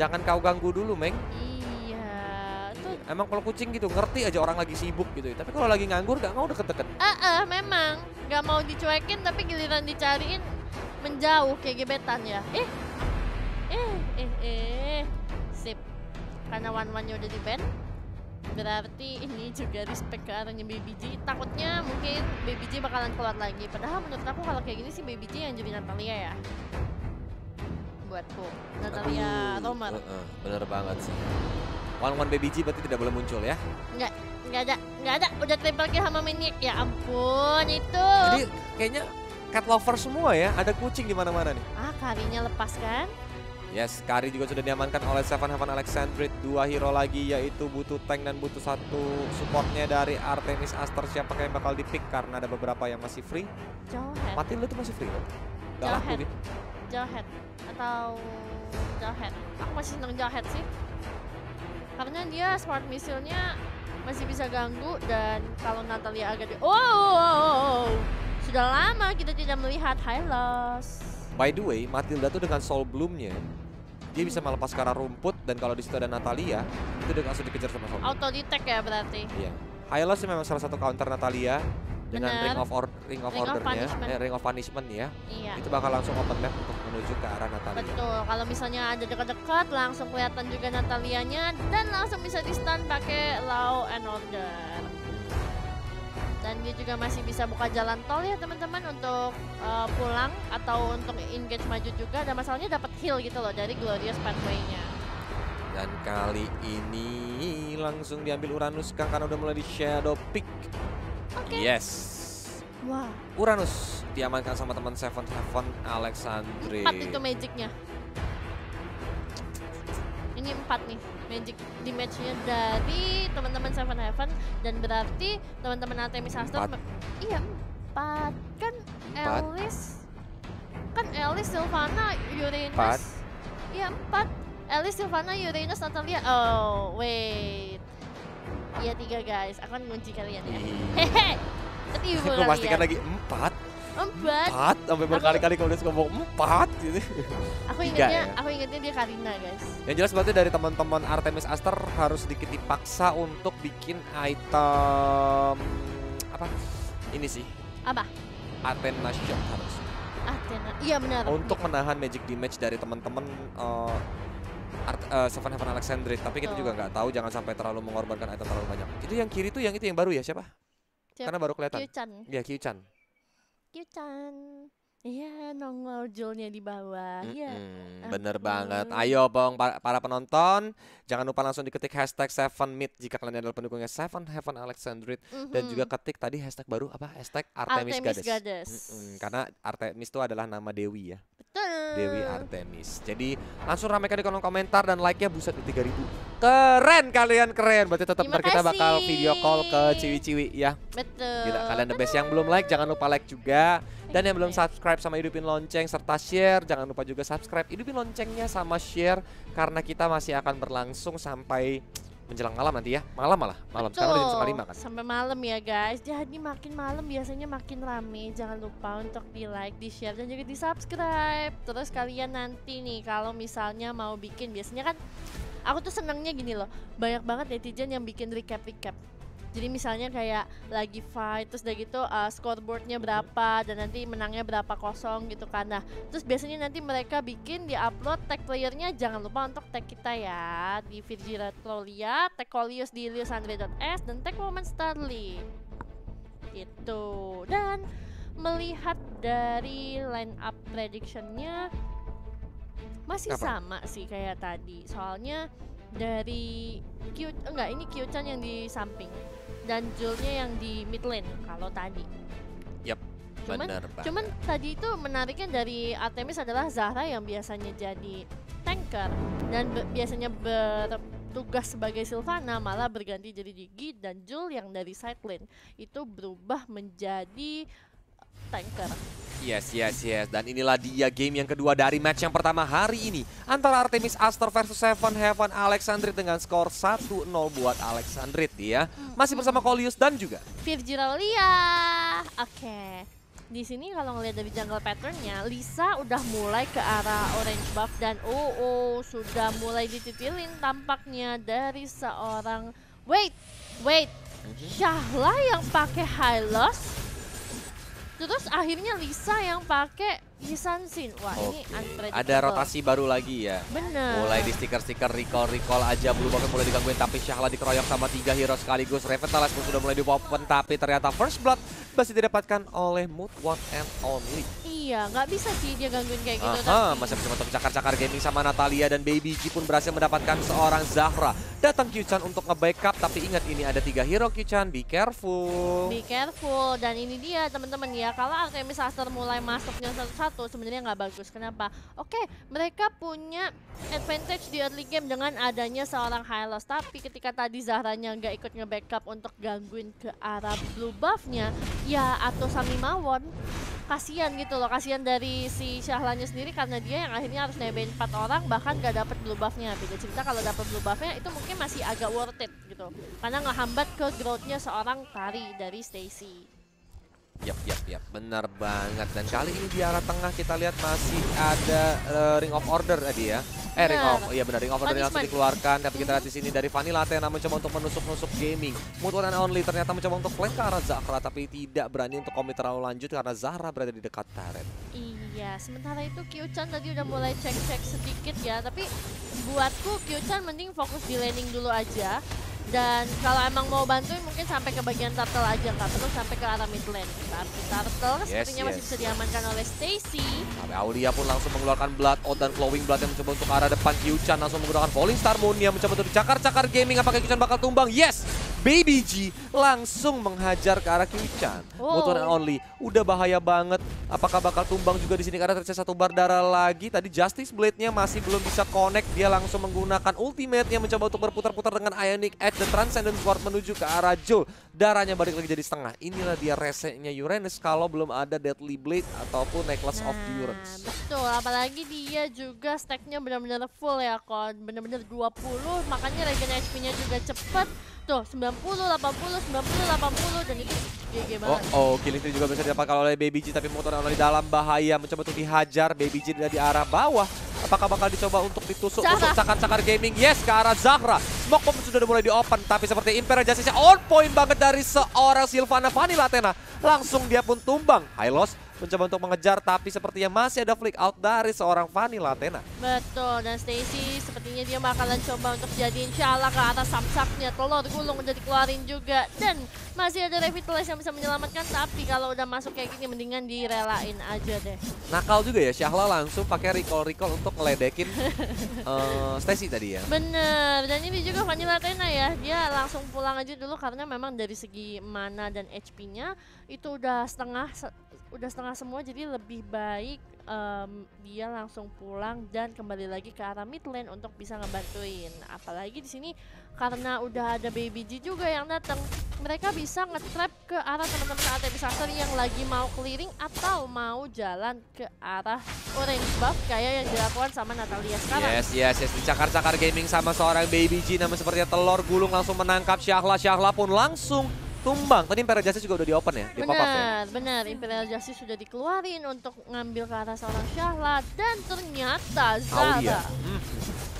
Jangan kau ganggu dulu, Meng. Iya, tuh. Emang kalau kucing gitu ngerti aja orang lagi sibuk gitu. Tapi kalau lagi nganggur gak mau deket-deket. Memang nggak mau dicuekin tapi giliran dicariin menjauh kayak gebetan ya. Sip. Karena one-one-nya udah di-ban, berarti ini juga respect ke arahnya Baby G. Takutnya mungkin Baby G bakalan keluar lagi. Padahal menurut aku kalau kayak gini sih Baby G yang jadi Natalia ya. Buatku, Natalia Romer. Bener banget sih. One Baby G berarti tidak boleh muncul ya? Nggak ada. Udah triple kill sama Maniac. Ya ampun itu. Jadi kayaknya cat lover semua ya. Ada kucing di mana-mana nih. Karinya lepas kan? Yes, Kari juga sudah diamankan oleh Seven Heaven Alexandrite. 2 hero lagi yaitu butuh tank dan butuh satu supportnya dari Artemis Aster. Siapa yang bakal di-pick karena ada beberapa yang masih free. Jawhead. Matilda tuh masih free kan? Gak laku gitu. Jawhead atau Jawhead. Aku masih seneng Jawhead sih. Karena dia smart missile-nya masih bisa ganggu dan kalau Natalia agak sudah lama kita tidak melihat Hylos. By the way, Matilda tuh dengan Soul Bloom-nya dia bisa melepas ke arah rumput dan kalau di situ ada Natalia itu udah langsung dikejar sama Soul Bloom. Auto detect ya berarti. Iya. Hylos memang salah satu counter Natalia dengan Ring of Order-nya, Ring of Punishment ya. Iya. Itu bakal langsung open map untuk menuju ke arah Natalia. Betul, kalau misalnya ada dekat-dekat langsung kelihatan juga Natalianya dan langsung bisa di stun pakai Law and Order. Dan dia juga masih bisa buka jalan tol ya teman-teman untuk pulang atau untuk engage maju juga. Dan masalahnya dapat heal gitu loh dari Glorious Pathway-nya. Dan kali ini langsung diambil Uranus karena udah mulai di shadow pick. Yes. Wah. Uranus diamankan sama teman Seven Heaven Alexandrite. 4 itu magicnya. Ini 4 nih magic damage-nya dari teman-teman Seven Heaven dan berarti teman-teman Artemis Aster. Iya 4 kan 4. Alice, Sylvana, Uranus. Iya 4. Alice, Sylvana, Uranus, Natalia. Oh wait. Iya 3 guys. Aku kan ngunci kalian ya. Hehe. Ketipu kalian. Aku pastikan lagi 4 sampai berkali-kali kalau dia ngomong 4 gitu. Aku ingatnya dia Karina guys. Yang jelas berarti dari teman-teman Artemis Aster harus sedikit dipaksa untuk bikin item apa? Ini sih. Apa? Athena Shot harus. Athena. Iya benar. Untuk menahan magic damage dari teman-teman Seven Heaven Alexandrite. Tapi kita juga nggak tahu, jangan sampai terlalu mengorbankan item terlalu banyak. Itu yang kiri tuh yang baru ya siapa? Karena baru kelihatan. Q-chan. Iya Q-chan. Iya, nongol Jolnya di bawah. Iya. Bener banget. Ayo bong para penonton, jangan lupa langsung diketik hashtag 7meet jika kalian adalah pendukungnya Seven Heaven Alexandrite. Dan juga ketik tadi hashtag baru apa? Hashtag Artemis Goddess. Karena Artemis itu adalah nama Dewi ya. Betul. Dewi Artemis. Jadi langsung ramaikan di kolom komentar dan like-nya buset di 3000. Keren kalian, keren. Berarti tetap ntar kita bakal video call ke ciwi-ciwi ya. Betul. Gila, kalian the best. Yang belum like jangan lupa like juga. Dan yang belum subscribe sama Hidupin Lonceng serta share, jangan lupa juga subscribe Hidupin Loncengnya sama share. Karena kita masih akan berlangsung sampai menjelang malam nanti ya. Malam. Sekarang udah jam 5 kan. Sampai malam ya guys. Jadi makin malam biasanya makin rame. Jangan lupa untuk di like, di share, dan juga di subscribe. Terus kalian nanti nih kalau misalnya mau bikin, biasanya kan aku tuh senangnya gini loh. Banyak banget netizen yang bikin recap. Jadi misalnya kayak lagi fight, terus udah gitu scoreboardnya berapa dan nanti menangnya berapa kosong gitu kan. Nah terus biasanya nanti mereka bikin di upload tag playernya, jangan lupa untuk tag kita ya di Virgilatlolia, tag Colius di Liusandre.s, dan tag Woman Starly gitu. Dan melihat dari line up predictionnya masih sama sih kayak tadi, soalnya dari ini Q-chan yang di samping dan Jul-nya yang di mid lane kalau tadi. Yap, cuman tadi itu menariknya dari Artemis adalah Zahra yang biasanya jadi tanker dan biasanya bertugas sebagai Sylvana malah berganti jadi Gigi, dan Jul yang dari side lane itu berubah menjadi tanker. Yes. Dan inilah dia game yang kedua dari match yang pertama hari ini antara Artemis Aster versus Seven Heaven Alexandrite dengan skor 1-0 buat Alexandrite ya. Masih bersama Colius dan juga Virgilalia. Oke. di sini kalau ngelihat dari jungle patternnya, Lisa udah mulai ke arah orange buff dan sudah mulai dititilin tampaknya dari seorang wait, Syahla yang pakai high loss, terus akhirnya Lisa yang pakai Yisansin. Wah, ini unpredictable. Ada rotasi baru lagi ya. Bener. Mulai di stiker-stiker recall aja, Blue Buff mulai digangguin, tapi Syahla dikeroyok sama 3 hero sekaligus. Reventalis pun sudah mulai di-open, tapi ternyata first blood masih didapatkan oleh Mood One and Only. Iya, nggak bisa sih dia gangguin kayak gitu. Masih mencoba untuk cakar-cakar gaming sama Natalia, dan Baby G pun berhasil mendapatkan seorang Zahra. Datang Q-Chan untuk nge-backup, tapi ingat ini ada 3 hero Q-Chan, be careful. Be careful, dan ini dia teman-teman ya, kalau Artemis Aster mulai masuknya satu-satu sebenarnya nggak bagus. Kenapa? Oke, mereka punya advantage di early game dengan adanya seorang Hylos, tapi ketika tadi Zahranya nggak ikut nge-backup untuk gangguin ke arah blue buff-nya, ya atau Sami Mawon, kasihan gitu loh, kasihan dari si Syahlanya sendiri karena dia yang akhirnya harus nebein 4 orang bahkan gak dapet blue buff-nya. Beda cerita kalau dapet blue buff-nya itu mungkin masih agak worth it gitu, karena ngehambat ke growth-nya seorang Kari dari Stacy. Yap, benar banget. Dan kali ini di arah tengah kita lihat masih ada Ring of Order tadi ya. Ring of Order yang langsung dikeluarkan. Tapi kita lihat di sini dari Vanilla Athena mencoba untuk menusuk-nusuk gaming. Mood One and Only ternyata mencoba untuk flank ke arah Zahra, tapi tidak berani untuk komit terlalu lanjut karena Zahra berada di dekat turret. Iya, sementara itu Q-Chan tadi udah mulai cek-cek sedikit ya, tapi buatku Q-Chan mending fokus di laning dulu aja. Dan kalau emang mau bantuin mungkin sampai ke bagian turtle aja, nggak perlu sampai ke arah mid lane. Tapi turtle sepertinya masih bisa diamankan oleh Stacy. Tapi Aulia pun langsung mengeluarkan Blood Out dan Glowing Blood yang mencoba untuk arah depan. Q-Chan langsung menggunakan Falling Star Moon yang mencoba untuk dicakar-cakar gaming. Apakah Q-Chan bakal tumbang? Yes! Baby G langsung menghajar ke arah Q-Chan. Mood One and Only udah bahaya banget. Apakah bakal tumbang juga di sini karena tercesa 1 bar darah lagi. Tadi Justice Blade-nya masih belum bisa connect. Dia langsung menggunakan ultimate-nya mencoba untuk berputar-putar dengan Ionic Edge. The Transcendent Sword menuju ke arah Jul. Darahnya balik lagi jadi setengah. Inilah dia resenya Uranus kalau belum ada Deadly Blade ataupun Necklace of Durance. Betul, apalagi dia juga stacknya benar-benar full ya, kon. Benar-benar 20, makanya regen HP-nya juga cepet. Tuh, 90, 80, 90, 80, dan itu GG banget. Killing itu juga bisa didapatkan oleh Baby G, tapi motor di dalam bahaya. Mencoba untuk dihajar, Baby G dari arah bawah. Apakah bakal dicoba untuk ditusuk untuk cakar-cakar gaming? Yes, ke arah Zahra. Smoke bomb sudah mulai di-open, tapi seperti Imperial Justice-nya on point banget dari seorang Sylvana Vanilla Athena. Langsung dia pun tumbang. High loss mencoba untuk mengejar, tapi sepertinya masih ada flick out dari seorang Vanilla Athena. Betul, dan Stacy sepertinya dia bakalan coba untuk jadiin Syahla ke atas samsaknya. Telur gulung udah dikeluarin juga, dan masih ada Revitalize yang bisa menyelamatkan, tapi kalau udah masuk kayak gini mendingan direlain aja deh. Nakal juga ya, Syahla langsung pakai recall untuk ngeledekin Stacy tadi ya. Bener, dan ini juga Vanilla Athena ya, dia langsung pulang aja dulu karena memang dari segi mana dan HP-nya itu udah setengah semua, jadi lebih baik dia langsung pulang dan kembali lagi ke arah mid lane untuk bisa ngebantuin. Apalagi di sini karena udah ada Baby G juga yang datang, mereka bisa nge-trap ke arah teman-teman Artemis Aster yang lagi mau clearing atau mau jalan ke arah orange buff kayak yang dilakukan sama Natalia sekarang. Yes, dicakar-cakar gaming sama seorang Baby G, namun sepertinya telur gulung langsung menangkap Syahla. Syahla pun langsung tumbang. Tadi Imperial Justice juga udah di-open ya? Benar. Imperial Justice sudah dikeluarin untuk ngambil ke arah seorang Syahla, dan ternyata Zahra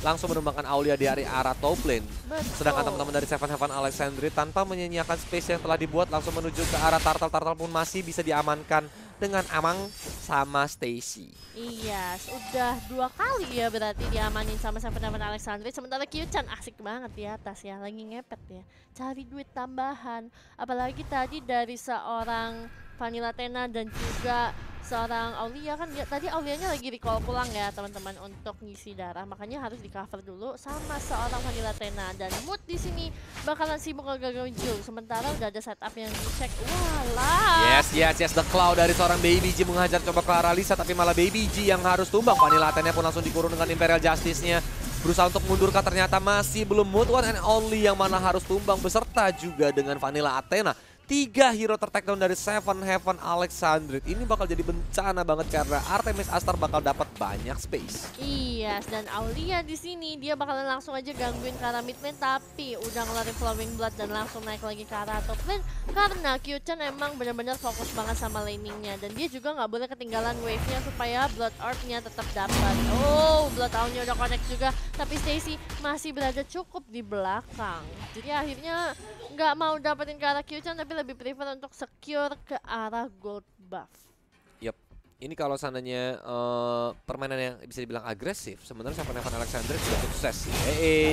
langsung menumbangkan Aulia di arah top lane. Betul. Sedangkan teman-teman dari Seven Heaven Alexandria tanpa menyanyiakan space yang telah dibuat langsung menuju ke arah Turtle. Turtle pun masih bisa diamankan dengan Amang sama Stacy. Iya, sudah 2 kali ya berarti diamanin sama Seven Heaven Alexandria. Sementara Q-Chan asik banget di atas ya, lagi ngepet ya, cari duit tambahan. Apalagi tadi dari seorang Vanilla Athena dan juga seorang Aulia, kan tadi Aulianya lagi recall pulang ya teman-teman untuk ngisi darah, makanya harus di cover dulu sama seorang Vanilla Athena. Dan Mood di sini bakalan sibuk ngegangguin Jul, sementara udah ada setup yang dicek. Walah. Yes, the cloud dari seorang Baby G menghajar coba ke arah Lisa, tapi malah Baby G yang harus tumbang. Vanilla Athena pun langsung dikurung dengan Imperial Justice-nya. Berusaha untuk mundurkan, ternyata masih belum. Mood One and Only yang mana harus tumbang beserta juga dengan Vanilla Athena. 3 hero tertakedown dari Seven Heaven Alexandrite. Ini bakal jadi bencana banget karena Artemis Astar bakal dapat banyak space. Iya, dan Aulia di sini dia bakalan langsung aja gangguin ke arah mid lane, tapi udah ngelarin Flowing Blood dan langsung naik lagi ke arah top lane karena Q-Chan emang benar-benar fokus banget sama laningnya dan dia juga nggak boleh ketinggalan wave-nya supaya Blood Orb-nya tetap dapat. Oh, Blood Owl-nya udah connect juga, tapi Stacy masih berada cukup di belakang. Jadi akhirnya nggak mau dapetin ke arah Q-Chan tapi lebih prefer untuk secure ke arah gold buff. Yep. Ini kalau seandainya permainan yang bisa dibilang agresif, sebenarnya Seven Heaven Alexandrite sudah sukses sih.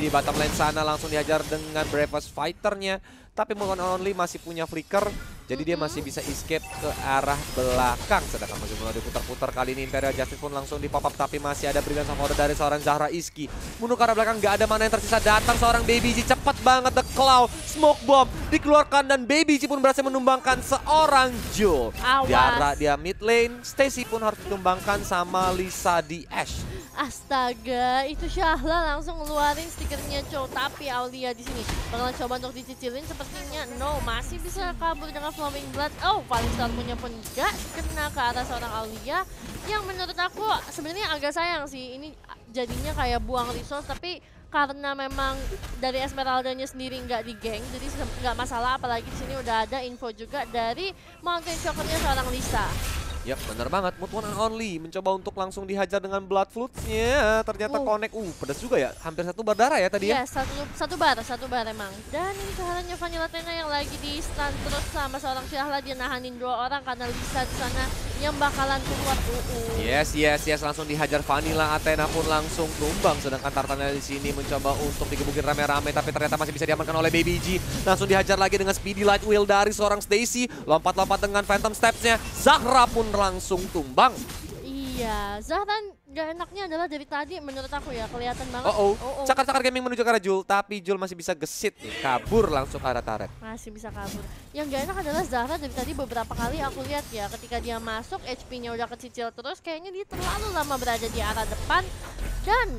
Di bottom lane sana langsung dihajar dengan Bravest Fighter-nya. Tapi Move On Only masih punya flicker, jadi dia masih bisa escape ke arah belakang. Sedangkan masih mulai diputar-putar, kali ini Imperial Justice pun langsung di pop up, tapi masih ada Brilliant Order dari seorang Zahra Iski. Mundur ke arah belakang, gak ada mana yang tersisa, datang seorang Baby G, cepat banget The Claw, Smoke Bomb dikeluarkan dan Baby G pun berhasil menumbangkan seorang Jul. Di arah dia mid lane, Stacy pun harus ditumbangkan sama Lisa di Ashe. Astaga, itu Syahla langsung ngeluarin stikernya Chow, tapi Aulia di sini bakalan coba untuk dicicilin sepertinya. No, masih bisa kabur dengan Flowing Blood. Oh, paling Star punya pun gak kena ke arah seorang Aulia, yang menurut aku sebenarnya agak sayang sih. Ini jadinya kayak buang resource, tapi karena memang dari Esmeralda-nya sendiri nggak di geng, jadi nggak masalah. Apalagi di sini udah ada info juga dari Mountain Shocker-nya seorang Lisa. Yap, bener banget. Mood One and Only mencoba untuk langsung dihajar dengan Blood Flutes-nya. Ternyata connect. Pedas juga ya. Hampir 1 bar darah ya tadi ya. Iya, satu bar emang. Dan ini kehalannya Vanilla Tena yang lagi di stun terus sama seorang Syahla. Dia nahanin 2 orang karena Lisa di sana yang bakalan keluar. Yes. Langsung dihajar Vanilla. Athena pun langsung tumbang. Sedangkan Tartana di sini mencoba untuk digebukin rame-rame, tapi ternyata masih bisa diamankan oleh Baby G. Langsung dihajar lagi dengan Speedy Light Wheel dari seorang Stacy. Lompat-lompat dengan Phantom Steps-nya. Zahra pun langsung tumbang. Iya, Zahra gak enaknya adalah dari tadi menurut aku ya, kelihatan banget. Cakar-cakar gaming menuju ke arah Jul, tapi Jul masih bisa gesit nih, kabur langsung ke arah turret. Masih bisa kabur. Yang gak enak adalah Zahra dari tadi beberapa kali aku lihat ya, ketika dia masuk HP-nya udah kecicil terus, kayaknya dia terlalu lama berada di arah depan dan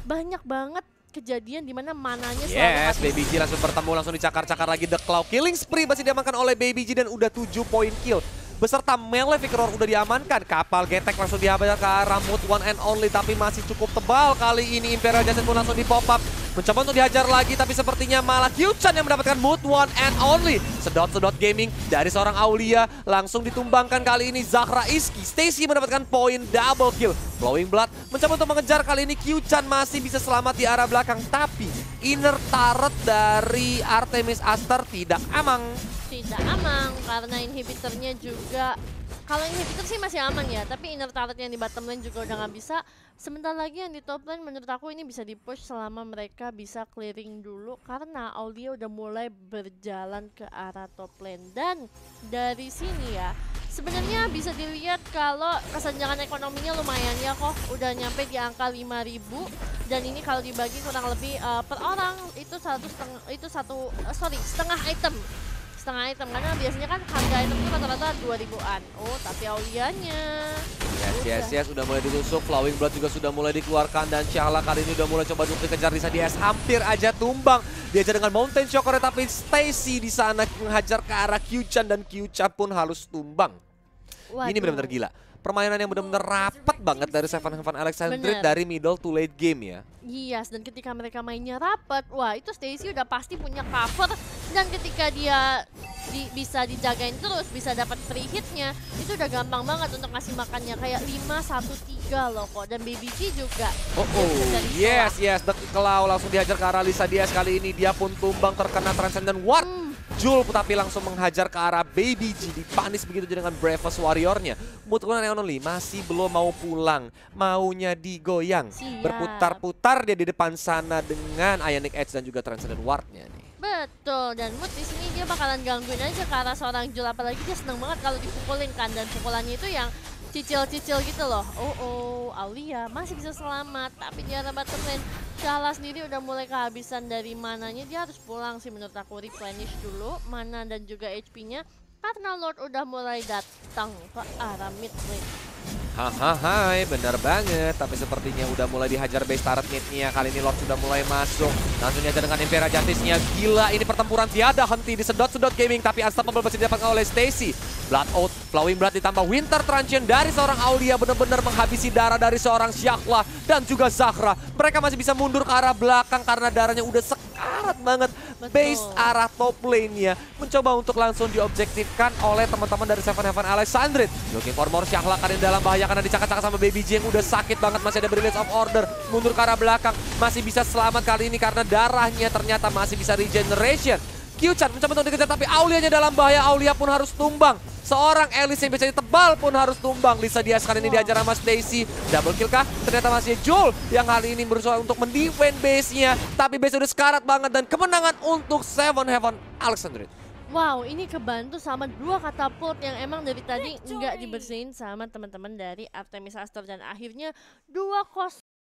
banyak banget kejadian dimana mananya selalu habis. Baby G langsung bertemu, langsung dicakar-cakar lagi. The Claw killing spree masih diamankan oleh Baby G dan udah 7 poin kill. Beserta melee Victor udah diamankan. Kapal getek langsung dihajar ke arah Mood One and Only, tapi masih cukup tebal. Kali ini Imperial Justice pun langsung di pop up, mencoba untuk dihajar lagi, tapi sepertinya malah Q-Chan yang mendapatkan Mood One and Only. Sedot-sedot gaming dari seorang Aulia langsung ditumbangkan. Kali ini Zahra Iski. Stacy mendapatkan poin double kill. Flowing Blood mencoba untuk mengejar, kali ini Q-Chan masih bisa selamat di arah belakang, tapi inner turret dari Artemis Astar tidak aman. Tidak aman karena inhibitornya juga, kalau inhibitor sih masih aman ya, tapi inner turret yang di bottom lane juga udah nggak bisa. Sebentar lagi yang di top lane menurut aku ini bisa di-push selama mereka bisa clearing dulu, karena Aulia udah mulai berjalan ke arah top lane. Dan dari sini ya sebenarnya bisa dilihat kalau kesenjangan ekonominya lumayan ya, kok udah nyampe di angka 5.000, dan ini kalau dibagi kurang lebih per orang itu setengah item. Karena biasanya kan harga item itu rata-rata 2000-an. Tapi Aulianya Yes, udah mulai ditusuk. Flowing Blood juga sudah mulai dikeluarkan, dan Syahla kali ini udah mulai coba untuk dikejar Lisa DS, hampir aja tumbang. Diajar dengan Mountain Shocker, tapi Stacy di sana menghajar ke arah Q-Chan dan Q-Chan pun harus tumbang. Ini benar-benar gila. Permainan yang benar-benar rapat banget dari Seven Heaven Alexandrite dari middle to late game ya. Yes, dan ketika mereka mainnya rapat, wah itu Stacy udah pasti punya cover, dan ketika dia bisa dijagain terus, bisa dapat free hitnya, itu udah gampang banget untuk ngasih makannya. Kayak 5-1-3 loh kok, dan Baby G juga. Yes, The Claw langsung dihajar ke arah Lisa DS. Kali ini dia pun tumbang terkena Transcendent Ward. Jul tapi langsung menghajar ke arah Baby G, dipanis begitu dengan Bravest Warrior-nya. Mood One and Only masih belum mau pulang, maunya digoyang. Berputar-putar dia di depan sana dengan Ionic Edge dan juga Transcendent Ward-nya nih. Betul, dan Mood di sini dia bakalan gangguin aja ke arah seorang Jul, apalagi dia seneng banget kalau dipukulin kan, dan pukulannya itu yang cicil-cicil gitu loh. Aulia masih bisa selamat, tapi di arah bottom lane Syahla sendiri udah mulai kehabisan dari mananya. Dia harus pulang sih menurut aku, replenish dulu mana dan juga HP-nya, karena Lord udah mulai datang ke arah mid lane. Hahaha, bener banget. Tapi sepertinya udah mulai dihajar base turret mid-nya. Kali ini Lord sudah mulai masuk. Langsung aja dengan Impera Justice-nya. Gila, ini pertempuran tiada henti. Disedot-sedot gaming, tapi Unstoppable masih didapatkan oleh Stacy. Blood Oath, Flowing Blood ditambah Winter Truncheon dari seorang Aulia. Bener-bener menghabisi darah dari seorang Shakla dan juga Zahra. Mereka masih bisa mundur ke arah belakang karena darahnya udah sekarat banget. Base arah top lane-nya mencoba untuk langsung diobjektifkan oleh teman-teman dari Seven Heaven Alexandrite. Looking for more, Shakla kan dalam bahaya karena dicakar-cakar sama Baby J yang udah sakit banget. Masih ada Brilliance of Order, mundur ke arah belakang. Masih bisa selamat kali ini karena darahnya ternyata masih bisa regeneration. Q-Chan mencoba untuk dikejar tapi Aulianya dalam bahaya. Aulia pun harus tumbang. Seorang Alice yang biasanya tebal pun harus tumbang. Lisa Diaz kali ini diajar sama Stacy. Double kill kah? Ternyata masih Jul yang kali ini berusaha untuk mendefend base-nya. Tapi base udah sekarat banget dan kemenangan untuk Seven Heaven Alexandrite. Wow, ini kebantu sama 2 katapult yang emang dari tadi nggak dibersihin sama teman-teman dari Artemis Aster dan akhirnya 2-0